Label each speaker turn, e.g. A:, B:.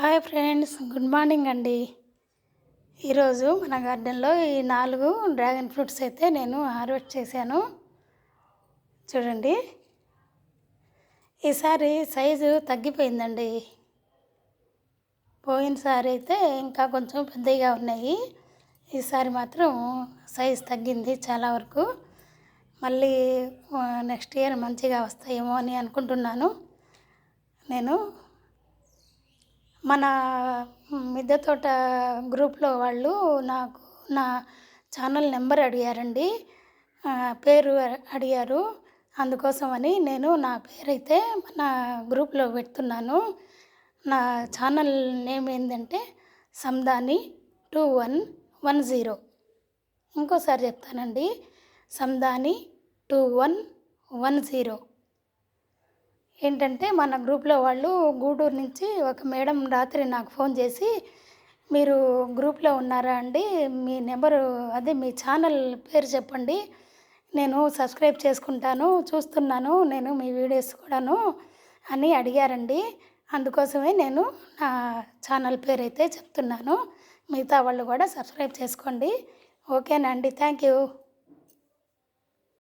A: Hi friends, good morning అండి. ఈరోజు మన గార్డెన్లో ఈ 4 డ్రాగన్ ఫ్రూట్స్ అయితే నేను హార్వెస్ట్ చేశాను. చూడండి, ఈసారి సైజు తగ్గిపోయిందండి. పోయినసారి అయితే ఇంకా కొంచెం పెద్దగా ఉన్నాయి. ఈసారి మాత్రం సైజు తగ్గింది చాలా వరకు. మళ్ళీ నెక్స్ట్ ఇయర్ మంచిగా వస్తాయేమో అని అనుకుంటున్నాను. నేను మన మిద్దె తోట గ్రూప్లో వాళ్ళు నాకు నా ఛానల్ నెంబర్ అడిగారండి, పేరు అడిగారు. అందుకోసమని నేను నా పేరైతే మన గ్రూప్లో పెడుతున్నాను. నా ఛానల్ నేమ్ ఏంటంటే సందాని 2110. ఇంకోసారి చెప్తానండి, సందాని 2110. ఏంటంటే మన గ్రూప్లో వాళ్ళు గూడూరు నుంచి ఒక మేడం రాత్రి నాకు ఫోన్ చేసి, మీరు గ్రూప్లో ఉన్నారా అండి, మీ నెంబరు అదే మీ ఛానల్ పేరు చెప్పండి, నేను సబ్స్క్రైబ్ చేసుకుంటాను, చూస్తున్నాను నేను మీ వీడియోస్ కూడాను అని అడిగారండి. అందుకోసమే నేను నా ఛానల్ పేరు అయితే చెప్తున్నాను. మిగతా వాళ్ళు కూడా సబ్స్క్రైబ్ చేసుకోండి. ఓకేనా అండి, థ్యాంక్ యూ.